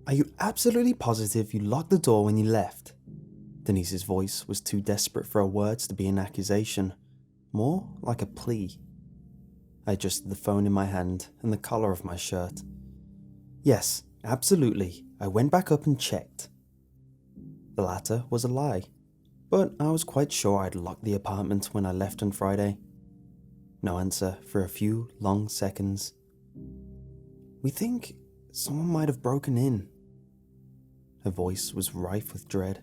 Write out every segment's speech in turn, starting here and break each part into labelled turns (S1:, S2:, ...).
S1: Are you absolutely positive you locked the door when you left? Denise's voice was too desperate for her words to be an accusation, more like a plea. I adjusted the phone in my hand and the collar of my shirt. Yes, absolutely. I went back up and checked. The latter was a lie, but I was quite sure I'd locked the apartment when I left on Friday. No answer for a few long seconds. We think someone might have broken in. Her voice was rife with dread.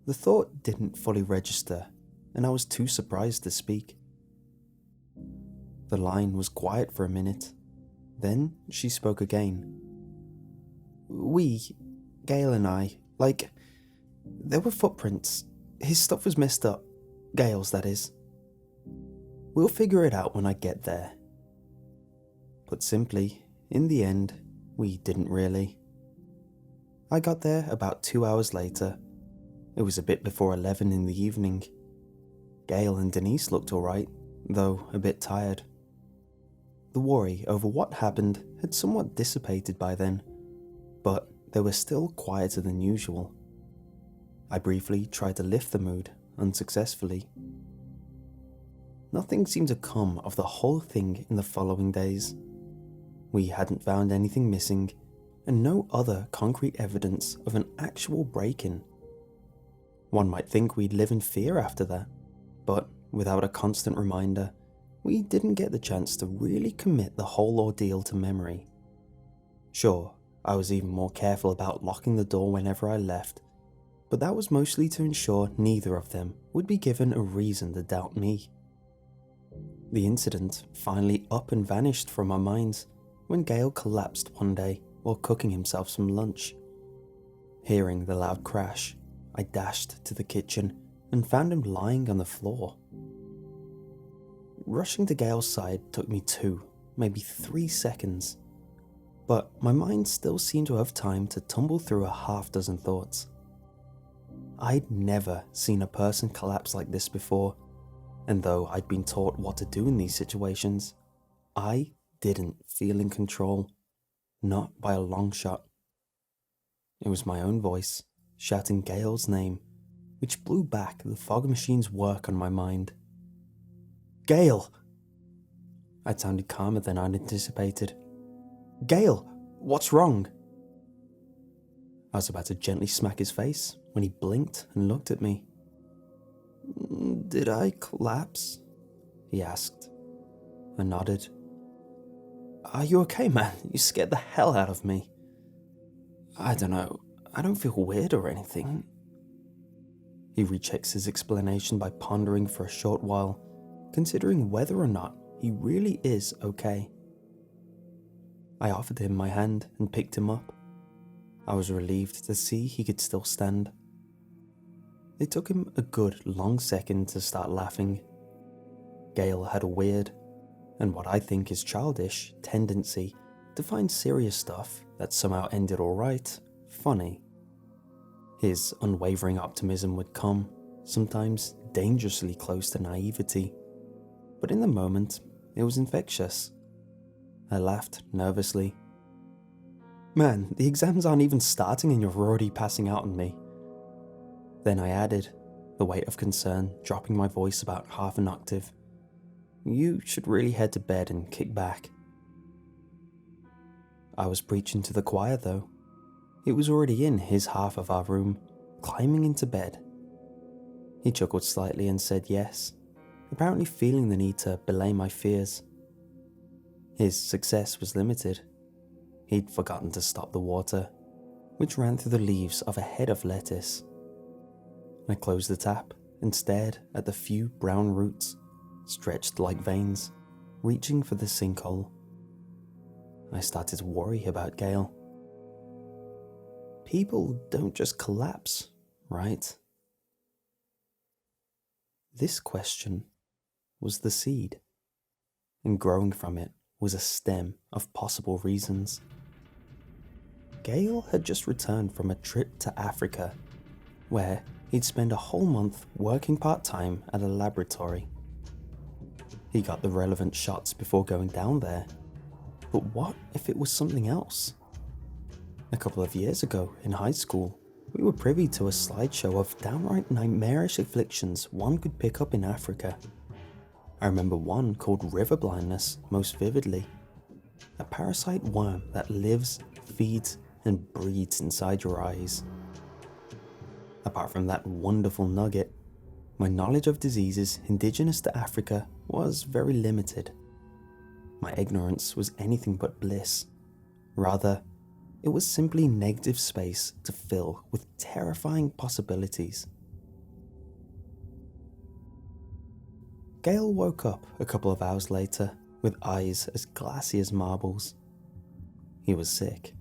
S1: The thought didn't fully register, and I was too surprised to speak. The line was quiet for a minute. Then she spoke again. We, Gail and I, there were footprints. His stuff was messed up. Gail's, that is. We'll figure it out when I get there. Put simply, in the end, we didn't really. I got there about 2 hours later. It was a bit before 11 in the evening. Gail and Denise looked alright, though a bit tired. The worry over what happened had somewhat dissipated by then, but they were still quieter than usual. I briefly tried to lift the mood, unsuccessfully. Nothing seemed to come of the whole thing in the following days. We hadn't found anything missing, and no other concrete evidence of an actual break-in. One might think we'd live in fear after that, but without a constant reminder, we didn't get the chance to really commit the whole ordeal to memory. Sure, I was even more careful about locking the door whenever I left, but that was mostly to ensure neither of them would be given a reason to doubt me. The incident finally up and vanished from our minds when Gail collapsed one day while cooking himself some lunch. Hearing the loud crash, I dashed to the kitchen and found him lying on the floor. Rushing to Gail's side took me 2, maybe 3 seconds, but my mind still seemed to have time to tumble through a half-dozen thoughts. I'd never seen a person collapse like this before, and though I'd been taught what to do in these situations, I didn't feel in control, not by a long shot. It was my own voice, shouting Gail's name, which blew back the fog machine's work on my mind. Gail! I sounded calmer than I'd anticipated. Gail, what's wrong? I was about to gently smack his face when he blinked and looked at me. Did I collapse? He asked. I nodded. Are you okay, man? You scared the hell out of me. I don't know. I don't feel weird or anything. He rechecks his explanation by pondering for a short while, considering whether or not he really is okay. I offered him my hand and picked him up. I was relieved to see he could still stand. It took him a good long second to start laughing. Gail had a weird, and what I think is childish, tendency to find serious stuff that somehow ended alright funny. His unwavering optimism would come, sometimes dangerously close to naivety, but in the moment, it was infectious. I laughed nervously. Man, the exams aren't even starting and you're already passing out on me. Then I added, the weight of concern dropping my voice about half an octave. You should really head to bed and kick back. I was preaching to the choir though. It was already in his half of our room, climbing into bed. He chuckled slightly and said yes, apparently feeling the need to belay my fears. His success was limited. He'd forgotten to stop the water, which ran through the leaves of a head of lettuce. I closed the tap and stared at the few brown roots, stretched like veins, reaching for the sinkhole. I started to worry about Gail. People don't just collapse, right? This question was the seed, and growing from it was a stem of possible reasons. Gail had just returned from a trip to Africa, where he'd spend a whole month working part-time at a laboratory. He got the relevant shots before going down there, but what if it was something else? A couple of years ago, in high school, we were privy to a slideshow of downright nightmarish afflictions one could pick up in Africa. I remember one called river blindness most vividly. A parasite worm that lives, feeds, and breeds inside your eyes. Apart from that wonderful nugget, my knowledge of diseases indigenous to Africa was very limited. My ignorance was anything but bliss. Rather, it was simply negative space to fill with terrifying possibilities. Gale woke up a couple of hours later with eyes as glassy as marbles. He was sick.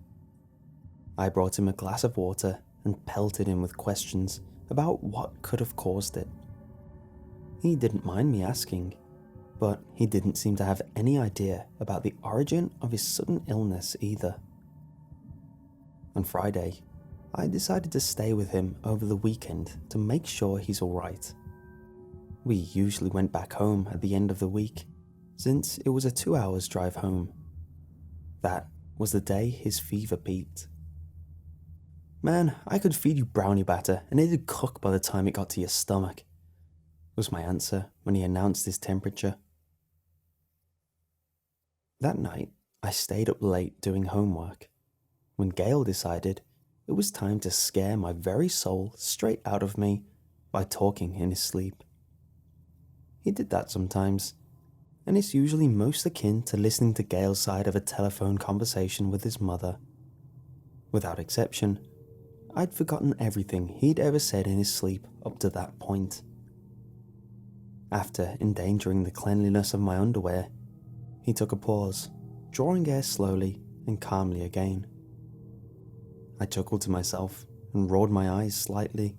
S1: I brought him a glass of water and pelted him with questions about what could have caused it. He didn't mind me asking, but he didn't seem to have any idea about the origin of his sudden illness either. On Friday, I decided to stay with him over the weekend to make sure he's alright. We usually went back home at the end of the week, since it was a 2 hours drive home. That was the day his fever peaked. "Man, I could feed you brownie batter and it'd cook by the time it got to your stomach," was my answer when he announced his temperature. That night, I stayed up late doing homework, when Gale decided it was time to scare my very soul straight out of me by talking in his sleep. He did that sometimes, and it's usually most akin to listening to Gale's side of a telephone conversation with his mother. Without exception, I'd forgotten everything he'd ever said in his sleep up to that point. After endangering the cleanliness of my underwear, he took a pause, drawing air slowly and calmly again. I chuckled to myself and rolled my eyes slightly.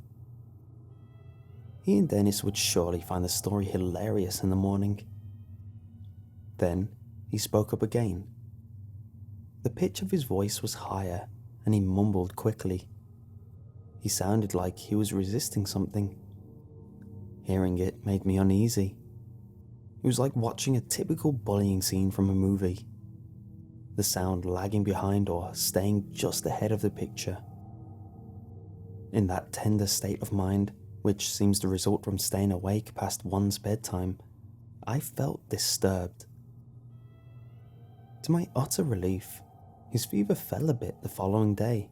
S1: He and Dennis would surely find the story hilarious in the morning. Then he spoke up again. The pitch of his voice was higher and he mumbled quickly. He sounded like he was resisting something. Hearing it made me uneasy. It was like watching a typical bullying scene from a movie. The sound lagging behind or staying just ahead of the picture. In that tender state of mind, which seems to result from staying awake past one's bedtime, I felt disturbed. To my utter relief, his fever fell a bit the following day.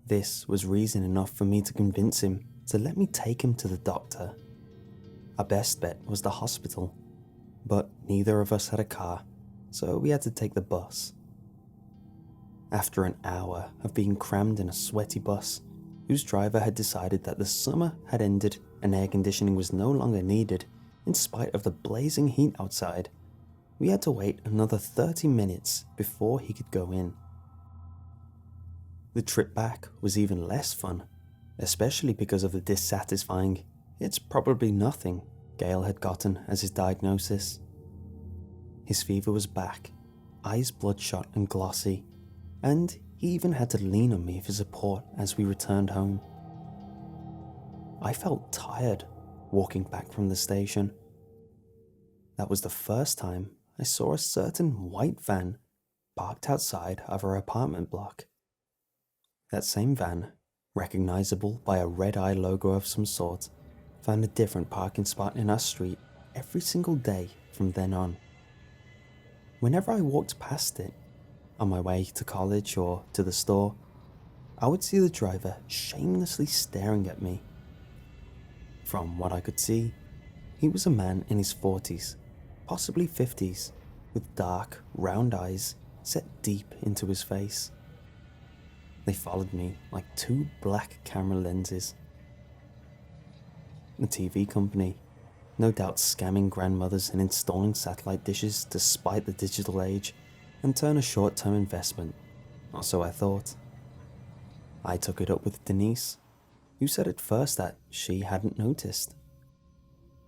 S1: This was reason enough for me to convince him to let me take him to the doctor. Our best bet was the hospital, but neither of us had a car, so we had to take the bus. After an hour of being crammed in a sweaty bus, whose driver had decided that the summer had ended and air conditioning was no longer needed in spite of the blazing heat outside, we had to wait another 30 minutes before he could go in. The trip back was even less fun, especially because of the dissatisfying "it's probably nothing" Gale had gotten as his diagnosis. His fever was back, eyes bloodshot and glossy, and he even had to lean on me for support as we returned home. I felt tired walking back from the station. That was the first time I saw a certain white van parked outside of our apartment block. That same van, recognizable by a red eye logo of some sort, found a different parking spot in our street every single day from then on. Whenever I walked past it, on my way to college or to the store, I would see the driver shamelessly staring at me. From what I could see, he was a man in his 40s, possibly 50s, with dark, round eyes set deep into his face. They followed me like two black camera lenses. A TV company, no doubt scamming grandmothers and installing satellite dishes to spite the digital age and turn a short-term investment, or so I thought. I took it up with Denise, who said at first that she hadn't noticed.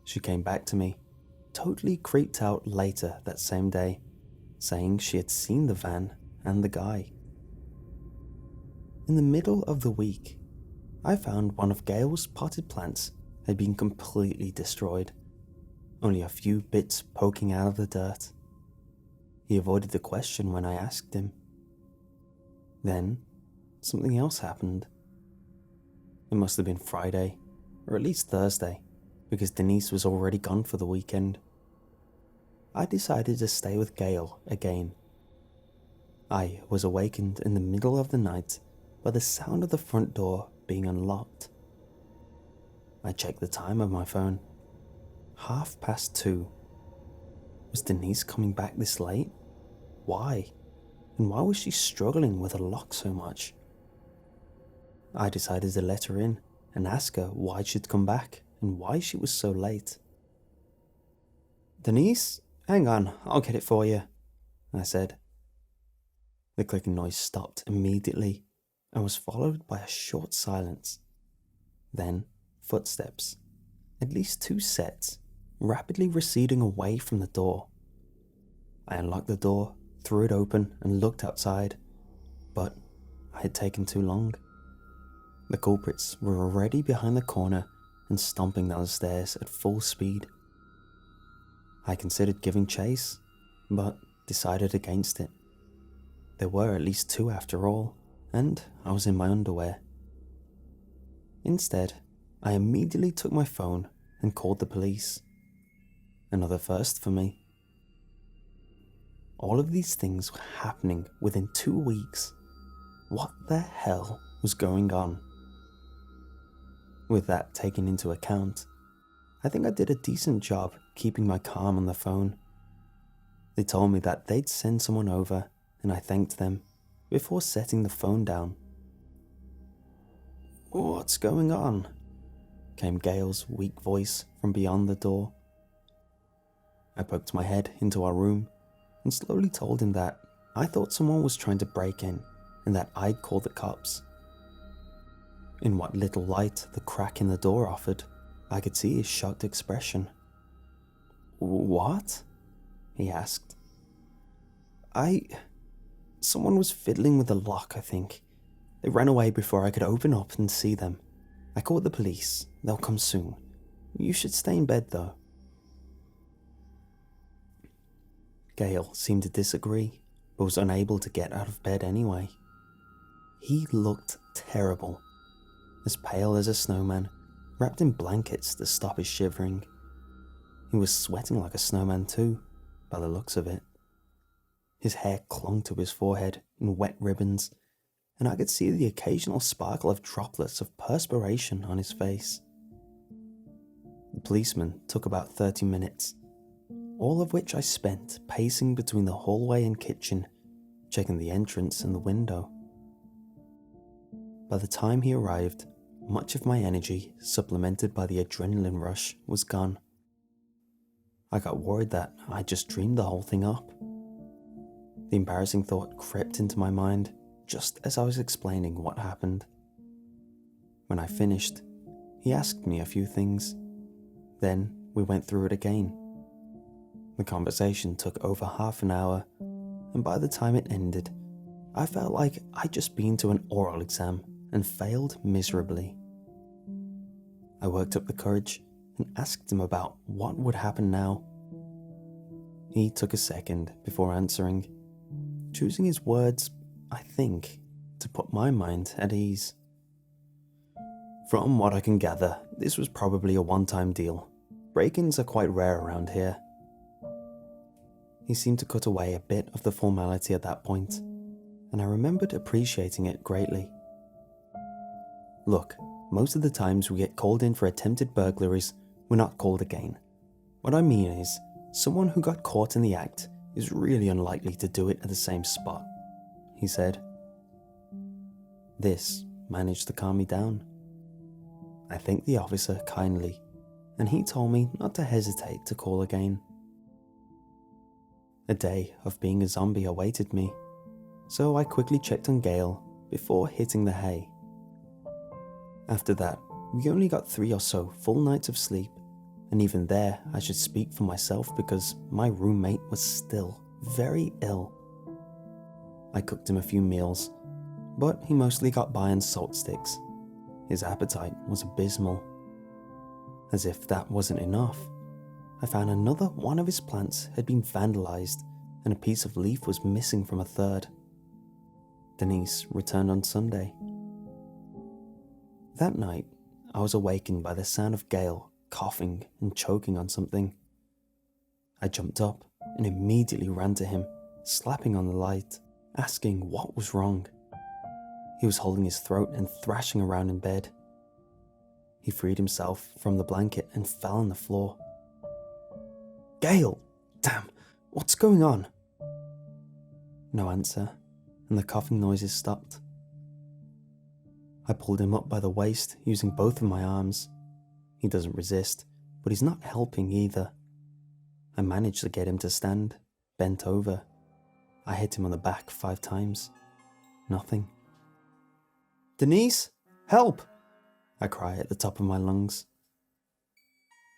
S1: She came back to me, totally creeped out later that same day, saying she had seen the van and the guy. In the middle of the week, I found one of Gale's potted plants had been completely destroyed, only a few bits poking out of the dirt. He avoided the question when I asked him. Then, something else happened. It must have been Friday, or at least Thursday, because Denise was already gone for the weekend. I decided to stay with Gail again. I was awakened in the middle of the night by the sound of the front door being unlocked. I checked the time on my phone. 2:30. Was Denise coming back this late? Why? And why was she struggling with a lock so much? I decided to let her in and ask her why she'd come back and why she was so late. "Denise, hang on, I'll get it for you," I said. The clicking noise stopped immediately and was followed by a short silence. Then footsteps, at least 2 sets, rapidly receding away from the door. I unlocked the door, threw it open and looked outside, but I had taken too long. The culprits were already behind the corner and stomping down the stairs at full speed. I considered giving chase, but decided against it. There were at least 2 after all, and I was in my underwear. Instead, I immediately took my phone and called the police. Another first for me. All of these things were happening within 2 weeks. What the hell was going on? With that taken into account, I think I did a decent job keeping my calm on the phone. They told me that they'd send someone over, and I thanked them before setting the phone down. "What's going on?" came Gail's weak voice from beyond the door. I poked my head into our room and slowly told him that I thought someone was trying to break in and that I'd call the cops. In what little light the crack in the door offered, I could see his shocked expression. "What?" he asked. Someone was fiddling with the lock, I think. They ran away before I could open up and see them. I called the police. They'll come soon. You should stay in bed, though." Gail seemed to disagree, but was unable to get out of bed anyway. He looked terrible, as pale as a snowman, wrapped in blankets to stop his shivering. He was sweating like a snowman too, by the looks of it. His hair clung to his forehead in wet ribbons, and I could see the occasional sparkle of droplets of perspiration on his face. The policeman took about 30 minutes, all of which I spent pacing between the hallway and kitchen, checking the entrance and the window. By the time he arrived, much of my energy, supplemented by the adrenaline rush, was gone. I got worried that I'd just dreamed the whole thing up. The embarrassing thought crept into my mind just as I was explaining what happened. When I finished, he asked me a few things. Then we went through it again. The conversation took over half an hour, and by the time it ended, I felt like I'd just been to an oral exam and failed miserably. I worked up the courage and asked him about what would happen now. He took a second before answering, choosing his words, I think, to put my mind at ease. "From what I can gather, this was probably a one-time deal. Break-ins are quite rare around here." He seemed to cut away a bit of the formality at that point, and I remembered appreciating it greatly. "Look, most of the times we get called in for attempted burglaries, we're not called again. What I mean is, someone who got caught in the act is really unlikely to do it at the same spot," he said. This managed to calm me down. I thanked the officer kindly, and he told me not to hesitate to call again. A day of being a zombie awaited me, so I quickly checked on Gail before hitting the hay. After that, we only got 3 or so full nights of sleep, and even there I should speak for myself because my roommate was still very ill. I cooked him a few meals, but he mostly got by on salt sticks. His appetite was abysmal. As if that wasn't enough, I found another one of his plants had been vandalized and a piece of leaf was missing from a third. Denise returned on Sunday. That night, I was awakened by the sound of Gail coughing and choking on something. I jumped up and immediately ran to him, slapping on the light, asking what was wrong. He was holding his throat and thrashing around in bed. He freed himself from the blanket and fell on the floor. "Gail! Damn, what's going on?" No answer, and the coughing noises stopped. I pulled him up by the waist using both of my arms. He doesn't resist, but he's not helping either. I managed to get him to stand, bent over. I hit him on the back 5 times. Nothing. "Denise, help!" I cry at the top of my lungs.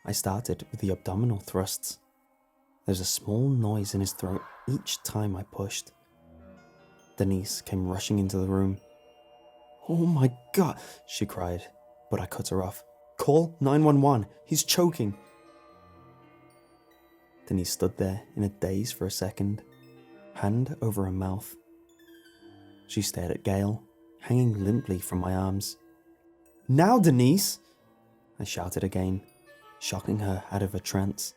S1: I started with the abdominal thrusts. There's a small noise in his throat each time I pushed. Denise came rushing into the room. "Oh my God," she cried, but I cut her off. "Call 911, he's choking." Denise stood there in a daze for a second, hand over her mouth. She stared at Gail, hanging limply from my arms. "Now, Denise!" I shouted again, shocking her out of her trance.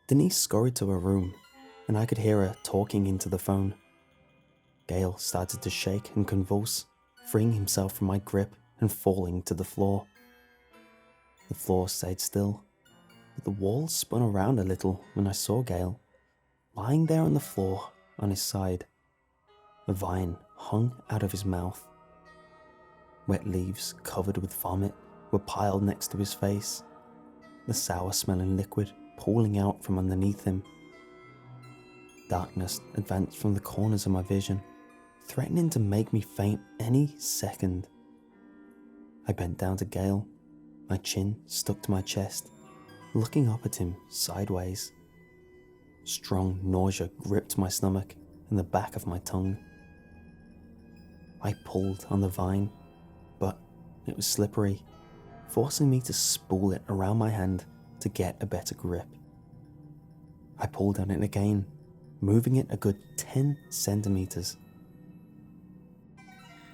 S1: Denise scurried to her room, and I could hear her talking into the phone. Gail started to shake and convulse, freeing himself from my grip and falling to the floor. The floor stayed still, but the walls spun around a little when I saw Gail, lying there on the floor on his side. A vine hung out of his mouth. Wet leaves covered with vomit were piled next to his face, the sour-smelling liquid pooling out from underneath him. Darkness advanced from the corners of my vision, threatening to make me faint any second. I bent down to Gail, my chin stuck to my chest, looking up at him sideways. Strong nausea gripped my stomach and the back of my tongue. I pulled on the vine, but it was slippery, forcing me to spool it around my hand to get a better grip. I pulled on it again, moving it a good 10 centimeters.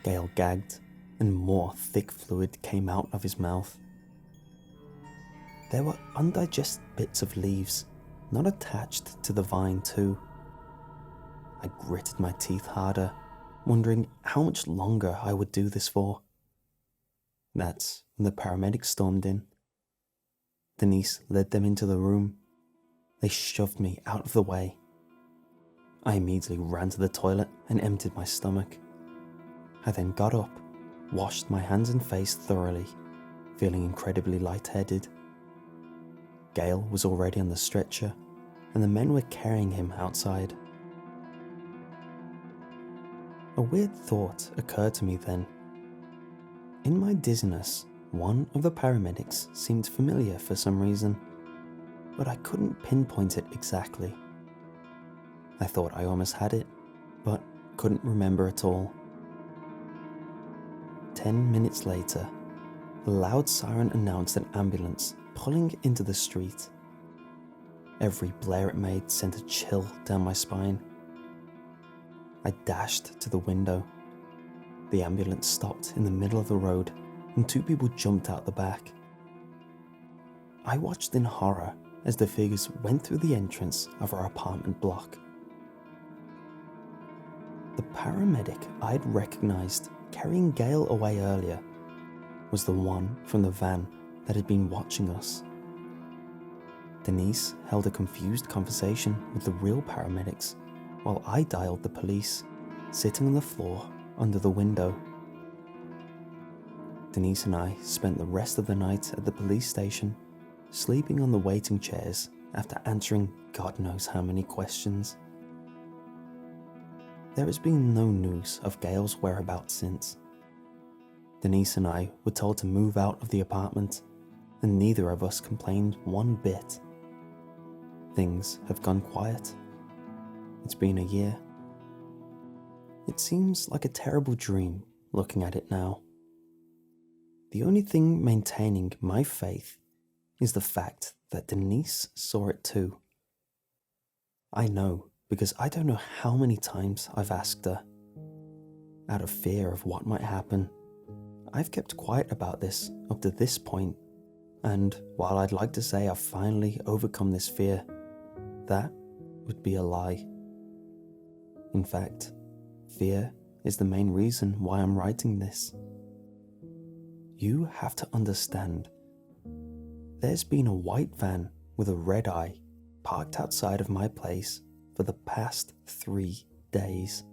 S1: Gail gagged, and more thick fluid came out of his mouth. There were undigested bits of leaves, not attached to the vine too. I gritted my teeth harder, wondering how much longer I would do this for. That's when the paramedics stormed in. Denise led them into the room. They shoved me out of the way. I immediately ran to the toilet and emptied my stomach. I then got up, washed my hands and face thoroughly, feeling incredibly lightheaded. Gail was already on the stretcher, and the men were carrying him outside. A weird thought occurred to me then. In my dizziness, one of the paramedics seemed familiar for some reason, but I couldn't pinpoint it exactly. I thought I almost had it, but couldn't remember at all. 10 minutes later, a loud siren announced an ambulance pulling into the street. Every blare it made sent a chill down my spine. I dashed to the window. The ambulance stopped in the middle of the road, and 2 people jumped out the back. I watched in horror as the figures went through the entrance of our apartment block. The paramedic I'd recognized carrying Gail away earlier was the one from the van that had been watching us. Denise held a confused conversation with the real paramedics while I dialed the police, sitting on the floor under the window. Denise and I spent the rest of the night at the police station, sleeping on the waiting chairs after answering God knows how many questions. There has been no news of Gail's whereabouts since. Denise and I were told to move out of the apartment, and neither of us complained one bit. Things have gone quiet. It's been a year. It seems like a terrible dream looking at it now. The only thing maintaining my faith is the fact that Denise saw it too. I know because I don't know how many times I've asked her. Out of fear of what might happen, I've kept quiet about this up to this point, and while I'd like to say I've finally overcome this fear, that would be a lie. In fact, fear is the main reason why I'm writing this. You have to understand, there's been a white van with a red eye parked outside of my place for the past 3 days.